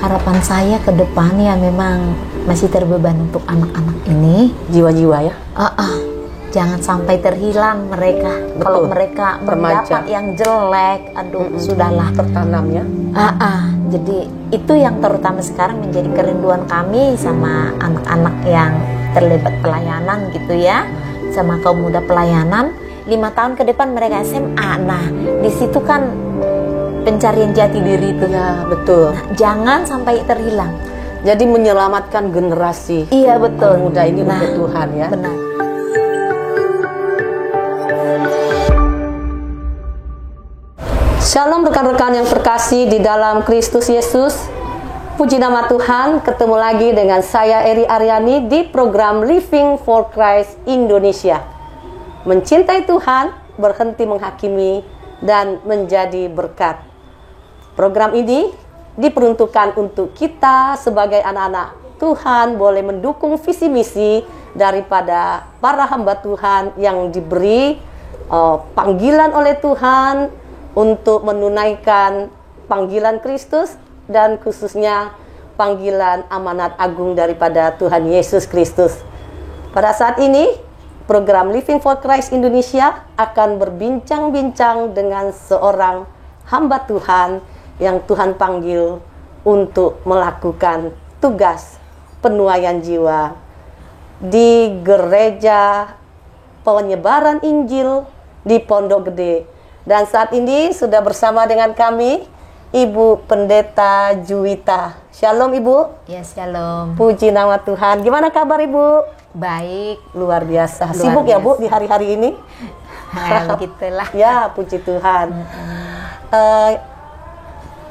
Harapan saya ke depannya memang masih terbeban untuk anak-anak ini. Jiwa-jiwa ya. Jangan sampai terhilang mereka. Betul. Kalau mereka mendapat yang jelek, sudahlah, tertanam ya. Jadi itu yang terutama sekarang menjadi kerinduan kami sama anak-anak yang terlibat pelayanan gitu ya, sama kaum muda pelayanan. 5 tahun ke depan mereka SMA. Nah, di situ kan pencarian jati diri itu. Ya, betul. Nah, jangan sampai terhilang. Jadi menyelamatkan generasi. Iya, betul. Muda ini untuk Tuhan ya. Benar. Shalom rekan-rekan yang terkasih di dalam Kristus Yesus. Puji nama Tuhan, ketemu lagi dengan saya Eri Aryani di program Living for Christ Indonesia. Mencintai Tuhan, berhenti menghakimi, dan menjadi berkat. Program ini diperuntukkan untuk kita sebagai anak-anak Tuhan boleh mendukung visi misi daripada para hamba Tuhan yang diberi panggilan oleh Tuhan untuk menunaikan panggilan Kristus dan khususnya panggilan amanat agung daripada Tuhan Yesus Kristus. Pada saat ini, program Living for Christ Indonesia akan berbincang-bincang dengan seorang hamba Tuhan yang Tuhan panggil untuk melakukan tugas penuaian jiwa di gereja penyebaran Injil di Pondok Gede. Dan saat ini sudah bersama dengan kami Ibu Pendeta Juwita. Shalom Ibu. Ya, shalom. Puji nama Tuhan. Gimana kabar Ibu? Baik. Luar biasa. Luar Sibuk biasa. ya Bu di hari-hari ini? Begitulah. Ya, puji Tuhan.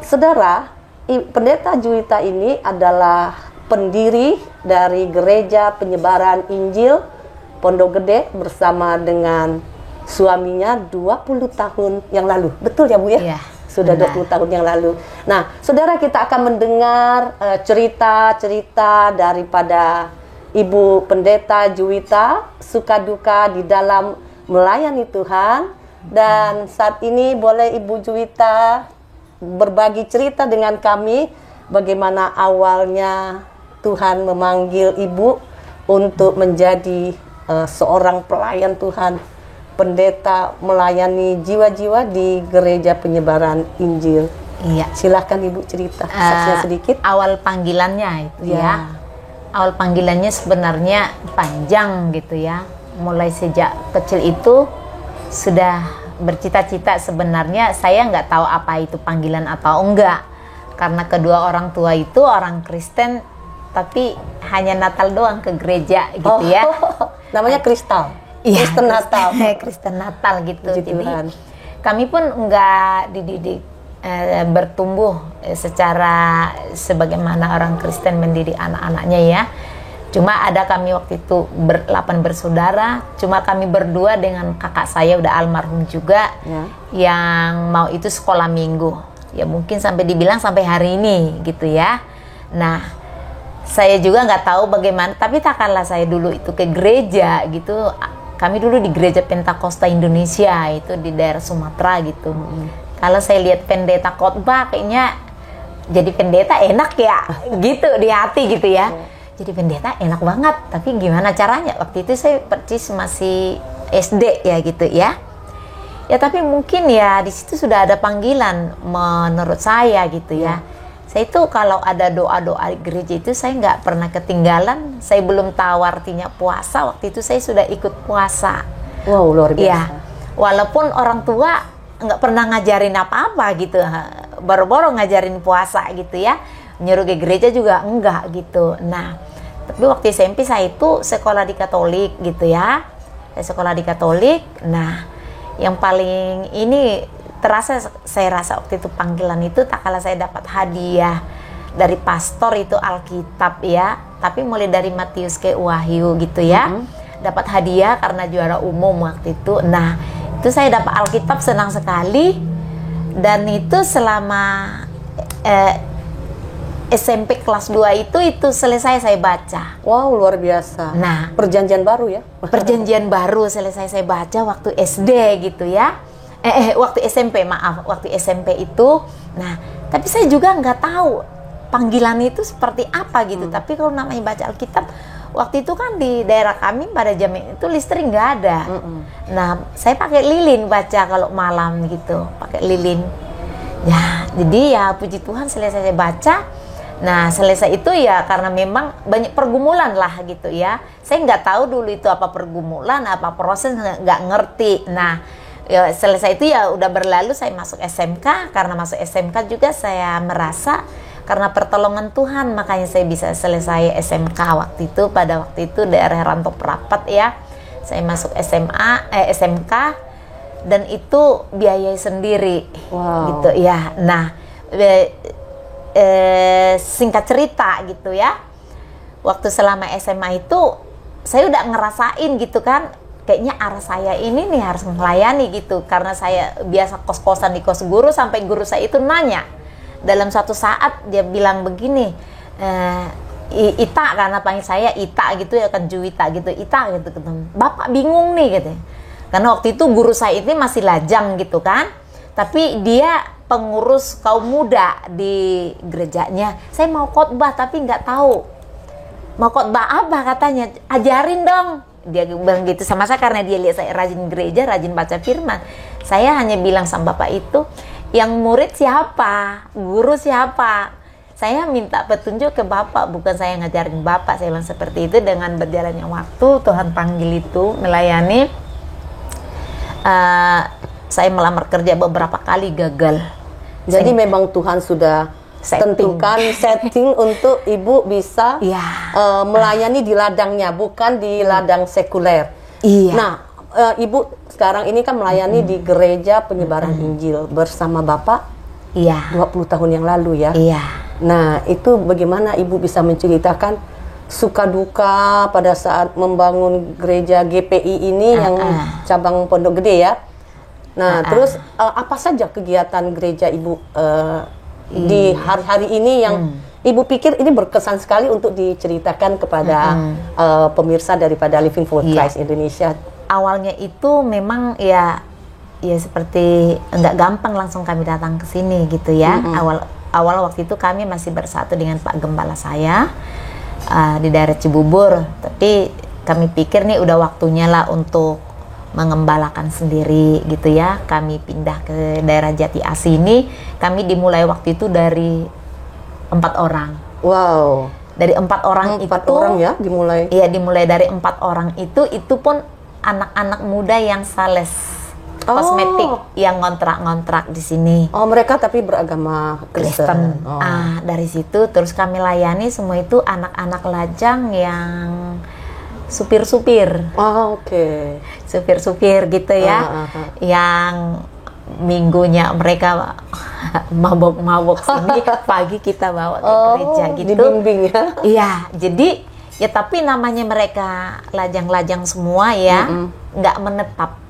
Saudara, Pendeta Juwita ini adalah pendiri dari Gereja Penyebaran Injil Pondok Gede bersama dengan suaminya 20 tahun yang lalu. Betul ya Bu ya? Iya. Sudah 20 tahun yang lalu. Nah, saudara, kita akan mendengar cerita-cerita daripada Ibu Pendeta Juwita, suka duka di dalam melayani Tuhan. Dan saat ini boleh Ibu Juwita berbagi cerita dengan kami bagaimana awalnya Tuhan memanggil Ibu untuk menjadi seorang pelayan Tuhan, pendeta melayani jiwa-jiwa di Gereja Penyebaran Injil. Iya. Silahkan Ibu cerita saksinya sedikit. Awal panggilannya itu ya. Awal panggilannya sebenarnya panjang gitu ya. Mulai sejak kecil itu sudah bercita-cita, sebenarnya saya nggak tahu apa itu panggilan atau enggak. Karena kedua orang tua itu orang Kristen, tapi hanya Natal doang ke gereja gitu ya. Namanya Kristal. Iya, Kristen Natal. Kristen Natal gitu. Puji Jadi Tuhan. kami pun nggak dididik bertumbuh secara sebagaimana orang Kristen mendidik anak-anaknya ya. Cuma ada kami waktu itu 8 bersaudara. Cuma kami berdua dengan kakak saya udah almarhum juga Ya. yang mau itu sekolah minggu. Ya mungkin sampai dibilang sampai hari ini gitu ya. Nah, saya juga nggak tahu bagaimana. Tapi tak kalah saya dulu itu ke gereja gitu. Kami dulu di Gereja Pentakosta Indonesia itu di daerah Sumatera gitu. Kalau saya lihat pendeta khotbah kayaknya jadi pendeta enak ya gitu di hati gitu ya. Jadi pendeta enak banget, tapi gimana caranya? Waktu itu saya persis masih SD ya gitu ya. Ya tapi mungkin ya di situ sudah ada panggilan menurut saya gitu ya. Saya itu kalau ada doa-doa gereja itu saya nggak pernah ketinggalan. Saya belum tahu artinya puasa. Waktu itu saya sudah ikut puasa. Wow, luar biasa. Ya, walaupun orang tua nggak pernah ngajarin apa-apa gitu. Baru-baru ngajarin puasa gitu ya. Nyuruh ke gereja juga enggak gitu. Nah, tapi waktu SMP saya itu sekolah di Katolik gitu ya. Saya sekolah di Katolik. Nah, yang paling ini terasa saya rasa waktu itu panggilan itu tak kalah saya dapat hadiah dari pastor itu Alkitab ya, tapi mulai dari Matius ke Wahyu gitu ya. Dapat hadiah karena juara umum waktu itu. Nah, itu saya dapat Alkitab, senang sekali. Dan itu selama SMP kelas 2 itu selesai saya baca. Wow, luar biasa. Nah, perjanjian baru ya. Perjanjian baru selesai saya baca waktu SD gitu ya. Waktu SMP, maaf, waktu SMP itu. Nah, tapi saya juga nggak tahu panggilan itu seperti apa gitu. Tapi kalau namanya baca Alkitab, waktu itu kan di daerah kami pada jam itu listrik nggak ada. Nah, saya pakai lilin baca kalau malam gitu, pakai lilin. Ya, jadi ya puji Tuhan selesai saya baca. Nah, selesai itu ya karena memang banyak pergumulan lah gitu ya. Saya nggak tahu dulu itu apa pergumulan, apa proses, nggak ngerti. Nah, ya selesai itu ya udah berlalu, saya masuk SMK. Karena masuk SMK juga saya merasa karena pertolongan Tuhan makanya saya bisa selesai SMK pada waktu itu daerah Rantau Prapat ya. Saya masuk SMK dan itu biayai sendiri. Gitu ya. Nah, singkat cerita gitu ya. Waktu selama SMA itu saya udah ngerasain gitu kan, kayaknya arah saya ini nih harus melayani gitu. Karena saya biasa kos-kosan di kos guru, sampai guru saya itu nanya. Dalam suatu saat dia bilang begini, Ita, karena panggil saya Ita gitu ya kan, Juwita gitu, Ita gitu, Bapak bingung nih gitu. Karena waktu itu guru saya ini masih lajang gitu kan, tapi dia pengurus kaum muda di gerejanya. Saya mau khotbah tapi nggak tahu mau khotbah apa, katanya ajarin dong. Dia bilang gitu sama saya karena dia lihat saya rajin gereja, rajin baca firman. Saya hanya bilang sama bapak itu, yang murid siapa, guru siapa. Saya minta petunjuk ke bapak, bukan saya ngajarin bapak. Saya bilang seperti itu. Dengan berjalannya waktu, Tuhan panggil itu melayani. Saya melamar kerja beberapa kali gagal. Jadi memang Tuhan sudah tentukan setting untuk ibu bisa melayani di ladangnya, bukan di ladang sekuler. Iya. Nah, ibu sekarang ini kan melayani di gereja penyebaran Injil bersama bapak. Iya. 20 tahun yang lalu ya. Iya. Nah, itu bagaimana ibu bisa menceritakan suka duka pada saat membangun gereja GPI ini yang cabang Pondok Gede ya. Nah, terus apa saja kegiatan gereja ibu di hari-hari ini yang ibu pikir ini berkesan sekali untuk diceritakan kepada pemirsa daripada Living for Christ Indonesia? Awalnya itu memang ya seperti nggak gampang langsung kami datang ke sini gitu ya. Awal waktu itu kami masih bersatu dengan Pak Gembala saya di daerah Cibubur, tapi kami pikir nih udah waktunya lah untuk mengembalakan sendiri gitu ya. Kami pindah ke daerah Jati Asih ini. Kami dimulai waktu itu dari 4 orang. Wow. Dari 4 orang itu. 4 orang ya dimulai. Iya, dimulai dari 4 orang itu pun anak-anak muda yang sales kosmetik yang ngontrak-ngontrak di sini. Oh, mereka tapi beragama Kristen. Dari situ terus kami layani semua itu anak-anak lajang yang supir-supir. Oke. Supir-supir gitu ya. Yang minggunya mereka mabok-mabok sini, pagi kita bawa ke gereja gitu. Dibimbing ya. Iya, jadi ya tapi namanya mereka lajang-lajang semua ya, nggak menetap.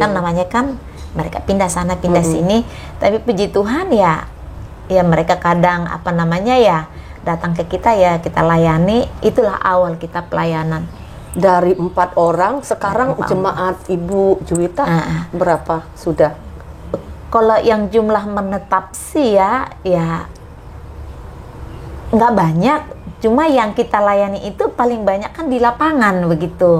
Kan namanya kan mereka pindah sana pindah sini, tapi puji Tuhan ya mereka kadang apa namanya ya datang ke kita ya kita layani. Itulah awal kita pelayanan. Dari 4 orang sekarang jemaat Ibu Juwita berapa sudah? Kalau yang jumlah menetap sih ya nggak banyak. Cuma yang kita layani itu paling banyak kan di lapangan begitu.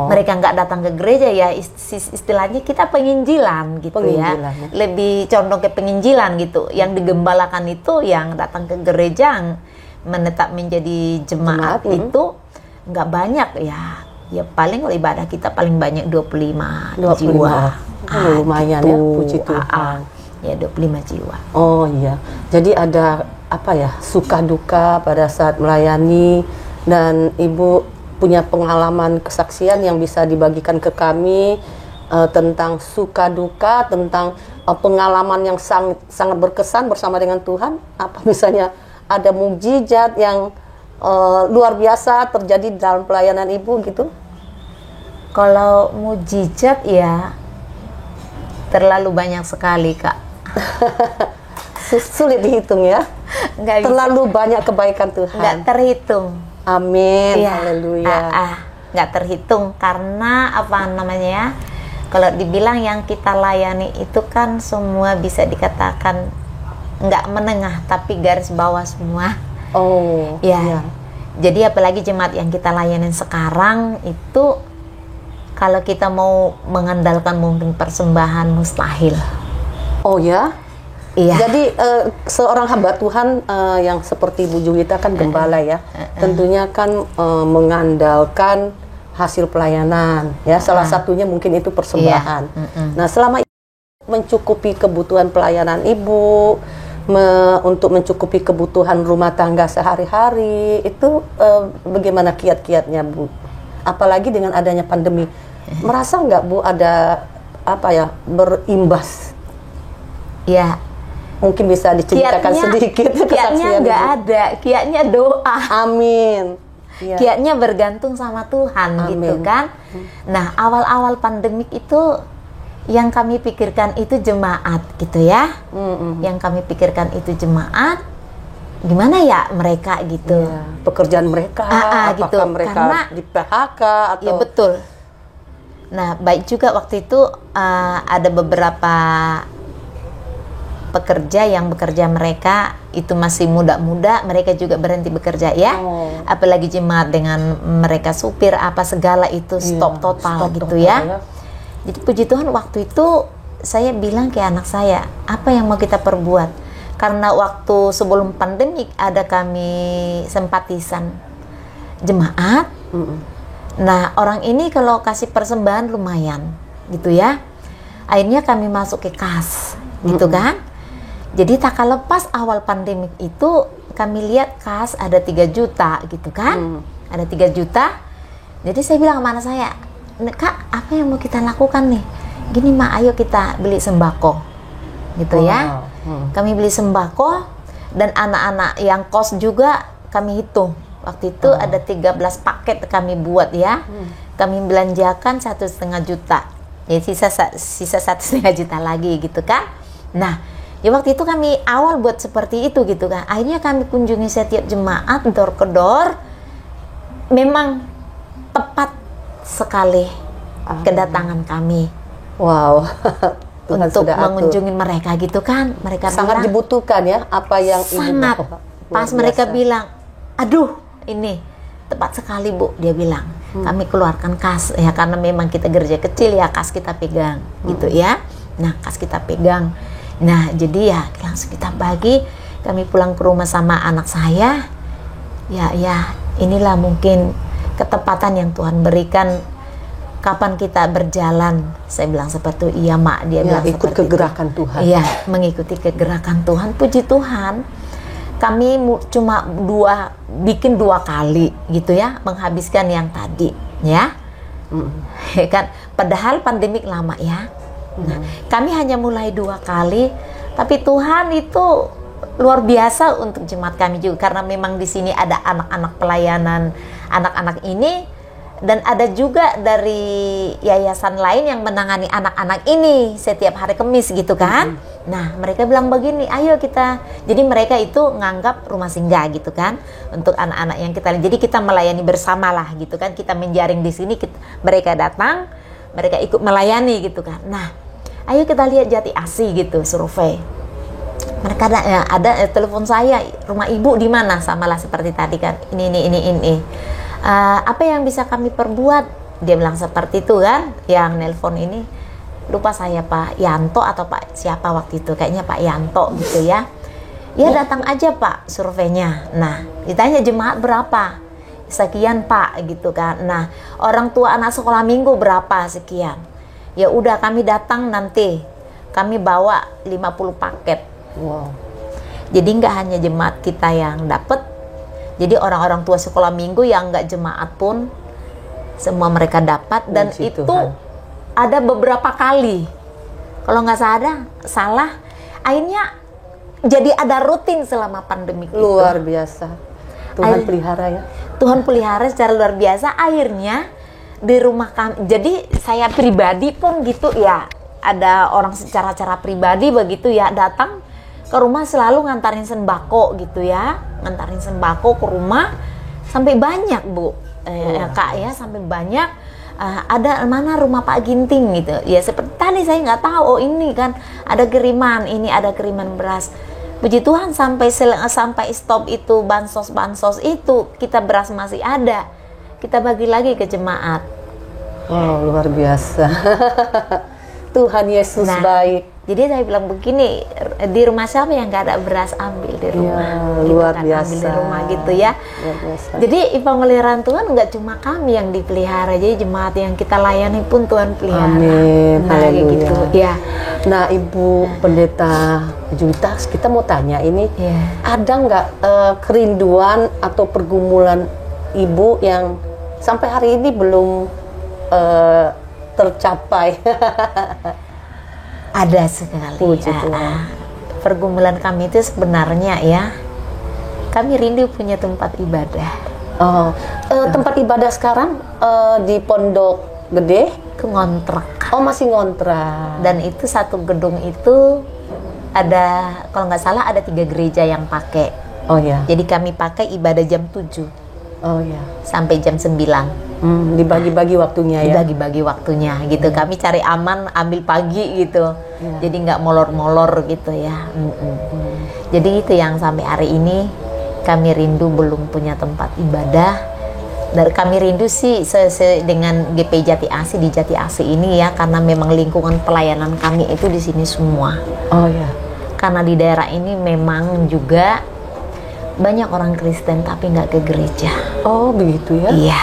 Mereka nggak datang ke gereja ya, istilahnya kita penginjilan gitu ya. Lebih condong ke penginjilan gitu. Yang digembalakan itu yang datang ke gereja, yang menetap menjadi jemaat itu nggak banyak ya. Ya paling ibadah kita paling banyak 25 jiwa. Lumayan gitu. Ya, puji Tuhan. Ya 25 jiwa. Oh iya. Jadi ada apa ya, suka duka pada saat melayani, dan Ibu punya pengalaman kesaksian yang bisa dibagikan ke kami tentang suka duka, tentang pengalaman yang sangat berkesan bersama dengan Tuhan. Apa misalnya ada mukjizat yang luar biasa terjadi dalam pelayanan Ibu gitu? Kalau mukjizat ya terlalu banyak sekali, Kak. Sulit dihitung ya. Terlalu banyak kebaikan Tuhan. Nggak terhitung. Amin. Haleluya. Nggak terhitung karena apa namanya ya? Kalau dibilang yang kita layani itu kan semua bisa dikatakan nggak menengah tapi garis bawah semua. Oh, Ya. iya. Jadi apalagi jemaat yang kita layanin sekarang itu kalau kita mau mengandalkan mungkin persembahan mustahil. Oh ya. Iya. Jadi seorang hamba Tuhan yang seperti Bu Julita kan gembala ya, tentunya kan mengandalkan hasil pelayanan ya. Salah satunya mungkin itu persembahan. Nah, selama mencukupi kebutuhan pelayanan Ibu, untuk mencukupi kebutuhan rumah tangga sehari-hari, itu bagaimana kiat-kiatnya Bu? Apalagi dengan adanya pandemi, merasa nggak Bu ada apa ya berimbas? Ya. Mungkin bisa diceritakan sedikit kiatnya kesaksian nggak Ibu. ada, kiatnya doa. Amin. Ya. Kiatnya bergantung sama Tuhan. Amin. Gitu kan. Nah, awal-awal pandemik itu yang kami pikirkan itu jemaat gitu ya. Yang kami pikirkan itu jemaat. Gimana ya mereka gitu. Ya. Pekerjaan mereka, apakah gitu. mereka Karena, di PHK atau? Ya betul. Nah, baik juga waktu itu ada beberapa pekerja yang bekerja mereka itu masih muda-muda, mereka juga berhenti bekerja ya. Apalagi jemaat dengan mereka supir apa segala itu stop total gitu ya. Jadi puji Tuhan waktu itu saya bilang ke anak saya, apa yang mau kita perbuat? Karena waktu sebelum pandemik ada kami simpatisan jemaat. Nah, orang ini kalau kasih persembahan lumayan gitu ya. Akhirnya kami masuk ke kas gitu kan. Jadi tak lepas awal pandemik itu kami lihat kas ada 3 juta gitu kan. Ada 3 juta. Jadi saya bilang sama anak saya, Kak, apa yang mau kita lakukan nih? Gini Mak, ayo kita beli sembako gitu ya. Kami beli sembako dan anak-anak yang kos juga kami hitung. Waktu itu ada 13 paket kami buat ya. Kami belanjakan 1,5 juta. Jadi sisa 1,5 juta lagi gitu kan. Nah, ya waktu itu kami awal buat seperti itu gitu kan. Akhirnya kami kunjungi setiap jemaat door ke door. Memang tepat sekali kedatangan kami. Wow. Tuhan untuk sudah mengunjungi mereka gitu kan. Mereka sangat bilang, dibutuhkan ya apa yang sangat. Ibu Pas mereka bilang, aduh ini tepat sekali Bu, dia bilang. Kami keluarkan kas ya karena memang kita gereja kecil ya, kas kita pegang gitu ya. Nah, kas kita pegang. Nah, jadi ya langsung kita bagi, kami pulang ke rumah sama anak saya. Ya, inilah mungkin ketepatan yang Tuhan berikan. Kapan kita berjalan? Saya bilang seperti itu. Iya Mak, dia bilang ikut seperti kegerakan itu. Tuhan. Iya, mengikuti kegerakan Tuhan. Puji Tuhan. Kami cuma bikin 2 kali gitu ya, menghabiskan yang tadi ya. Kan padahal pandemik lama ya. Nah, kami hanya mulai 2 kali, tapi Tuhan itu luar biasa untuk jemaat kami juga karena memang di sini ada anak-anak pelayanan anak-anak ini dan ada juga dari yayasan lain yang menangani anak-anak ini setiap hari Kamis gitu kan. Nah, mereka bilang begini, ayo kita. Jadi mereka itu nganggap rumah singgah gitu kan untuk anak-anak yang kita. Jadi kita melayani bersama lah gitu kan. Kita menjaring di sini, mereka datang, mereka ikut melayani gitu kan. Nah, ayo kita lihat Jati Asih gitu, survei. Mereka ada telepon saya, rumah ibu di mana? Samalah seperti tadi kan. Ini. Apa yang bisa kami perbuat? Dia bilang seperti itu kan. Yang nelpon ini lupa saya Pak Yanto atau Pak siapa waktu itu, kayaknya Pak Yanto gitu ya. Ya datang aja Pak surveinya. Nah, ditanya jemaat berapa? Sekian Pak gitu kan. Nah, orang tua anak sekolah minggu berapa? Sekian. Ya udah kami datang nanti. Kami bawa 50 paket. Wow. Jadi nggak hanya jemaat kita yang dapat. Jadi orang-orang tua sekolah minggu yang nggak jemaat pun semua mereka dapat dan Puji itu Tuhan. ada beberapa kali. Kalau nggak salah, akhirnya jadi ada rutin selama pandemi Luar itu. biasa. Tuhan pelihara ya. Tuhan pelihara secara luar biasa. Akhirnya di rumah kami, jadi saya pribadi pun gitu ya. Ada orang secara pribadi begitu ya datang ke rumah selalu ngantarin sembako gitu ya, ngantarin sembako ke rumah sampai banyak Bu, Kak ya, sampai banyak. Ada mana rumah Pak Ginting gitu ya, seperti tadi saya nggak tahu, oh ini kan ada kiriman, ini ada kiriman beras. Puji Tuhan sampai stop itu bansos itu, kita beras masih ada, kita bagi lagi ke jemaat. Wow, luar biasa. Tuhan Yesus baik. Jadi saya bilang begini, di rumah siapa yang nggak ada beras, ambil di rumah. Ya, luar biasa. Ambil di rumah gitu ya. Luar biasa. Jadi pemeliharaan Tuhan nggak cuma kami yang dipelihara, jadi jemaat yang kita layani pun Tuhan pelihara. Amin. Nah, kayak gitu. Ya. Nah, Ibu Pendeta Juwita, kita mau tanya ini, ada nggak kerinduan atau pergumulan Ibu yang sampai hari ini belum tercapai? Ada sekali. Puji Tuhan. Pergumulan kami itu sebenarnya ya, kami rindu punya tempat ibadah. Tempat ibadah sekarang di Pondok Gede? Ngontrak. Oh, masih ngontrak. Dan itu satu gedung itu ada, kalau nggak salah ada 3 gereja yang pakai. Oh ya. Jadi kami pakai ibadah jam 7. Oh ya. Sampai jam 9. Dibagi-bagi waktunya ya. Dibagi-bagi waktunya gitu. Kami cari aman, ambil pagi gitu. Jadi nggak molor-molor gitu ya. Jadi itu yang sampai hari ini kami rindu belum punya tempat ibadah. Dan kami rindu sih dengan GP Jati Asih di Jati Asih ini ya, karena memang lingkungan pelayanan kami itu di sini semua. Oh ya. Karena di daerah ini memang juga banyak orang Kristen tapi nggak ke gereja. Oh begitu ya? Iya.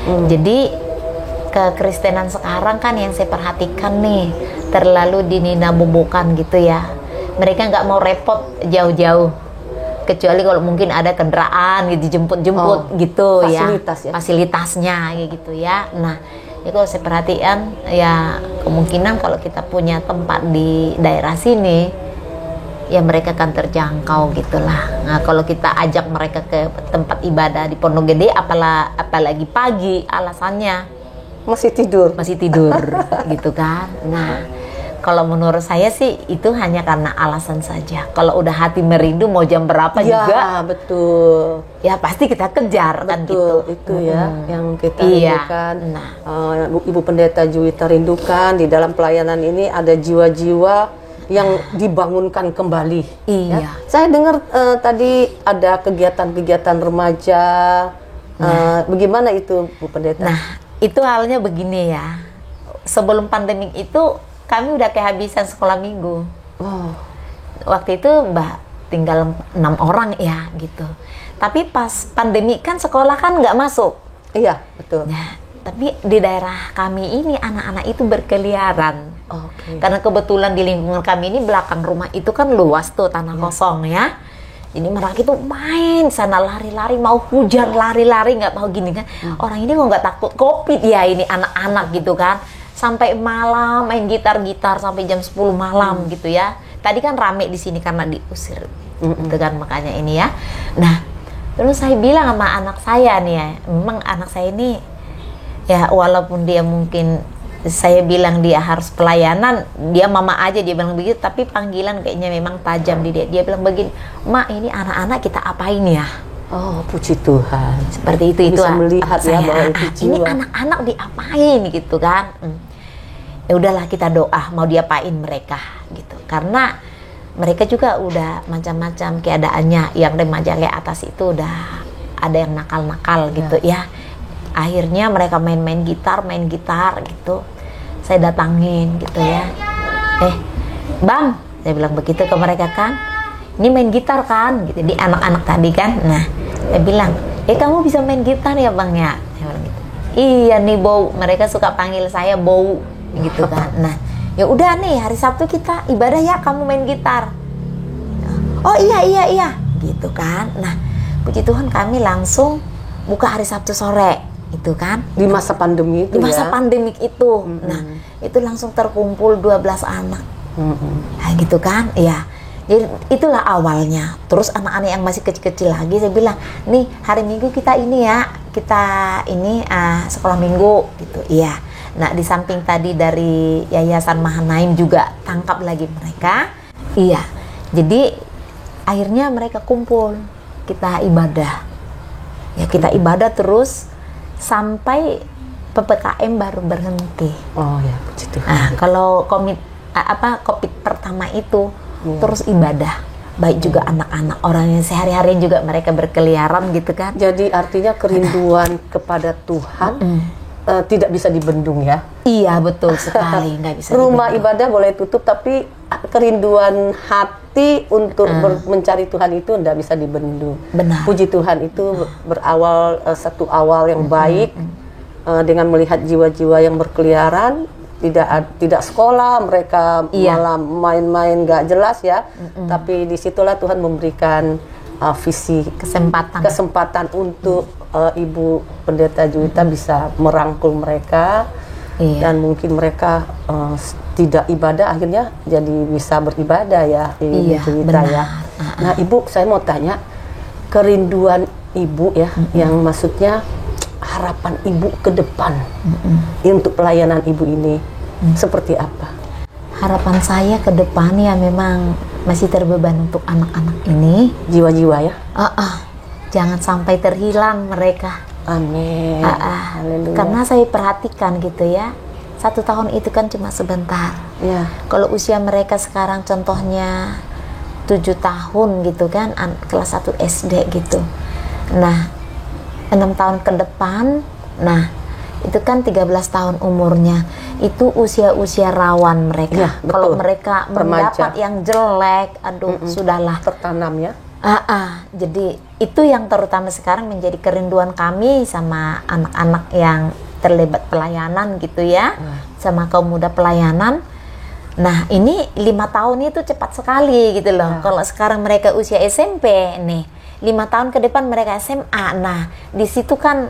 Jadi kekristenan sekarang kan yang saya perhatikan nih terlalu dininabobokan gitu ya. Mereka nggak mau repot jauh-jauh, kecuali kalau mungkin ada kendaraan gitu, jemput-jemput gitu. Fasilitas ya. Fasilitasnya gitu ya. Nah, ya kalau saya perhatikan ya, kemungkinan kalau kita punya tempat di daerah sini ya mereka akan terjangkau gitulah. Nah, kalau kita ajak mereka ke tempat ibadah di Pondok Gede, apalagi pagi, alasannya masih tidur gitu kan. Nah, kalau menurut saya sih itu hanya karena alasan saja. Kalau udah hati merindu mau jam berapa juga, betul. Ya pasti kita kejar, kan gitu. Itu ya yang kita rindukan. Nah, Ibu Pendeta Juwita rindukan di dalam pelayanan ini ada jiwa-jiwa yang dibangunkan kembali. Iya. Ya. Saya dengar tadi ada kegiatan-kegiatan remaja. Bagaimana itu, Bu Pendeta? Nah, itu halnya begini ya. Sebelum pandemik itu kami udah kehabisan sekolah minggu. Waktu itu tinggal 6 orang ya gitu. Tapi pas pandemi kan sekolah kan nggak masuk. Iya, betul. Nah, tapi di daerah kami ini anak-anak itu berkeliaran. Karena kebetulan di lingkungan kami ini belakang rumah itu kan luas tuh, tanah kosong ya. Jadi mereka itu main sana, lari-lari, mau hujan lari-lari, nggak mau gini kan. Orang ini kok nggak takut COVID ya ini anak-anak gitu kan. Sampai malam main gitar-gitar sampai jam 10 malam gitu ya. Tadi kan rame di sini karena diusir gitu kan, makanya ini ya. Nah, terus saya bilang sama anak saya nih ya, memang anak saya ini ya walaupun dia mungkin saya bilang dia harus pelayanan, dia mama aja, dia bilang begitu, tapi panggilan kayaknya memang tajam di dia. Dia bilang begini, "Mak, ini anak-anak kita apain ya?" Oh, puji Tuhan. Seperti itu bisa melihat ya bahwa itu jiwa. Ini anak-anak diapain gitu kan. Ya udahlah, kita doa mau diapain mereka gitu. Karena mereka juga udah macam-macam keadaannya. Yang remaja kayak atas itu udah ada yang nakal-nakal gitu ya. Akhirnya mereka main gitar gitu. Saya datangin gitu ya. Bang, saya bilang begitu ke mereka kan. Ini main gitar kan gitu. Di anak-anak tadi kan. Nah, saya bilang, kamu bisa main gitar ya Bang ya? Saya bilang gitu. Iya nih Bow. Mereka suka panggil saya Bow gitu kan. Nah, ya udah nih hari Sabtu kita ibadah ya, kamu main gitar. Oh iya gitu kan. Nah, puji Tuhan kami langsung buka hari Sabtu sore. Itu kan di masa pandemi itu, di masa pandemik itu. Nah, itu langsung terkumpul 12 anak. Nah, gitu kan ya. Jadi itulah awalnya. Terus anak-anak yang masih kecil-kecil lagi saya bilang, nih hari Minggu kita ini ya, kita ini sekolah minggu gitu. Iya. Nah, di samping tadi dari Yayasan Mahanaim juga tangkap lagi mereka. Iya. Jadi akhirnya mereka kumpul, kita ibadah. Ya kita ibadah terus sampai PPKM baru berhenti. Oh ya, puji Tuhan. Nah, kalau COVID pertama itu terus ibadah. baik juga anak-anak orang yang sehari-hari juga mereka berkeliaran gitu kan. Jadi artinya kerinduan kepada Tuhan tidak bisa dibendung ya. Iya betul sekali, nggak bisa Rumah dibendung. ibadah boleh tutup, tapi kerinduan hati untuk mencari Tuhan itu tidak bisa dibendung. Benar. Puji Tuhan itu berawal satu awal yang baik dengan melihat jiwa-jiwa yang berkeliaran, tidak sekolah, mereka malah main-main nggak jelas ya. Tapi disitulah Tuhan memberikan visi kesempatan untuk Ibu Pendeta Juwita bisa merangkul mereka. Dan mungkin mereka tidak ibadah akhirnya jadi bisa beribadah ya Ibu Juwita ya. Nah Ibu, saya mau tanya kerinduan Ibu ya, yang maksudnya harapan Ibu ke depan untuk pelayanan Ibu ini seperti apa? Harapan saya ke depan ya memang masih terbeban untuk anak-anak ini. Jiwa-jiwa ya? Jangan sampai terhilang mereka. Amin. Karena saya perhatikan gitu ya, 1 tahun itu kan cuma sebentar. Ya. Kalau usia mereka sekarang contohnya 7 tahun gitu kan, kelas 1 SD gitu. Nah, 6 tahun ke depan, nah itu kan 13 tahun umurnya. Itu usia-usia rawan mereka. Ya, kalau mereka mendapat yang jelek, sudahlah. Tertanam ya. Jadi itu yang terutama sekarang menjadi kerinduan kami sama anak-anak yang terlibat pelayanan gitu ya, sama kaum muda pelayanan. Nah ini 5 tahun itu cepat sekali gitu loh. Kalau sekarang mereka usia SMP nih, 5 tahun ke depan mereka SMA. Nah di situ kan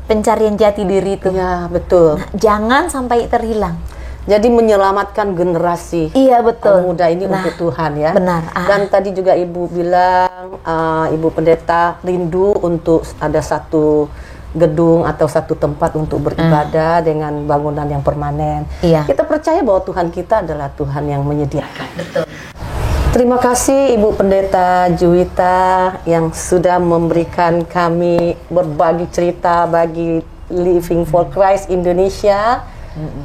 pencarian jati diri itu. Ya betul. Nah, jangan sampai terhilang. Jadi menyelamatkan generasi muda ini untuk Tuhan ya. Benar. Dan tadi juga Ibu bilang, Ibu Pendeta rindu untuk ada satu gedung atau satu tempat untuk beribadah dengan bangunan yang permanen. Kita percaya bahwa Tuhan kita adalah Tuhan yang menyediakan. Betul. Terima kasih Ibu Pendeta Juwita yang sudah memberikan kami berbagi cerita bagi Living for Christ Indonesia.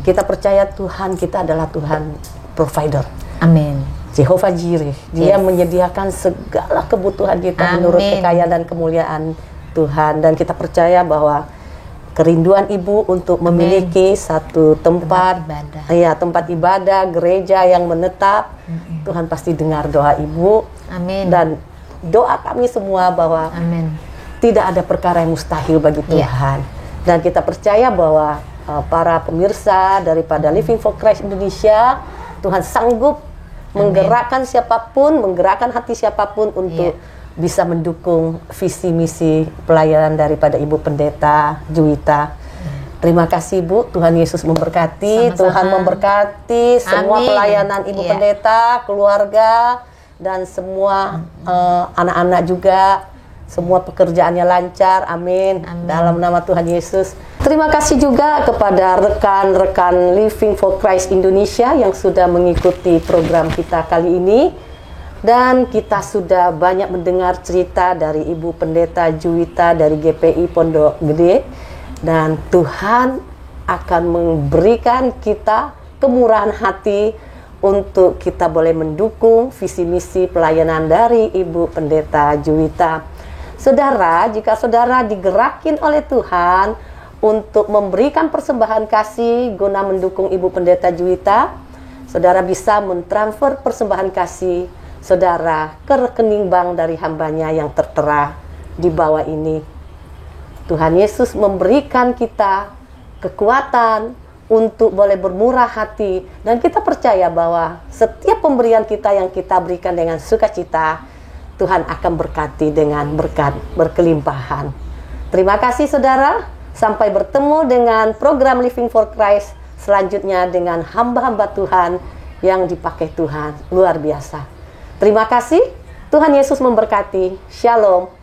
Kita percaya Tuhan kita adalah Tuhan provider. Amin. Jehovah Jireh. Dia menyediakan segala kebutuhan kita menurut kekayaan dan kemuliaan Tuhan. Dan kita percaya bahwa kerinduan Ibu untuk memiliki satu tempat ibadah, gereja yang menetap, Tuhan pasti dengar doa Ibu. Amin. Dan doa kami semua bahwa tidak ada perkara yang mustahil bagi Tuhan. Dan kita percaya bahwa para pemirsa daripada Living for Christ Indonesia, Tuhan sanggup menggerakkan siapapun, menggerakkan hati siapapun untuk bisa mendukung visi misi pelayanan daripada Ibu Pendeta Juwita. Terima kasih Bu, Tuhan Yesus memberkati. Sama-sama. Tuhan memberkati semua pelayanan Ibu Pendeta, keluarga, dan semua anak-anak juga. Semua pekerjaannya lancar, amin. Dalam nama Tuhan Yesus. Terima kasih juga kepada rekan-rekan Living for Christ Indonesia yang sudah mengikuti program kita kali ini. Dan kita sudah banyak mendengar cerita dari Ibu Pendeta Juwita dari GPI Pondok Gede. Dan Tuhan akan memberikan kita kemurahan hati untuk kita boleh mendukung visi misi pelayanan dari Ibu Pendeta Juwita. Saudara, jika saudara digerakin oleh Tuhan untuk memberikan persembahan kasih guna mendukung Ibu Pendeta Juwita, saudara bisa mentransfer persembahan kasih saudara ke rekening bank dari hambanya yang tertera di bawah ini. Tuhan Yesus memberikan kita kekuatan untuk boleh bermurah hati, dan kita percaya bahwa setiap pemberian kita yang kita berikan dengan sukacita, Tuhan akan berkati dengan berkat berkelimpahan. Terima kasih saudara. Sampai bertemu dengan program Living for Christ selanjutnya dengan hamba-hamba Tuhan yang dipakai Tuhan luar biasa. Terima kasih. Tuhan Yesus memberkati. Shalom.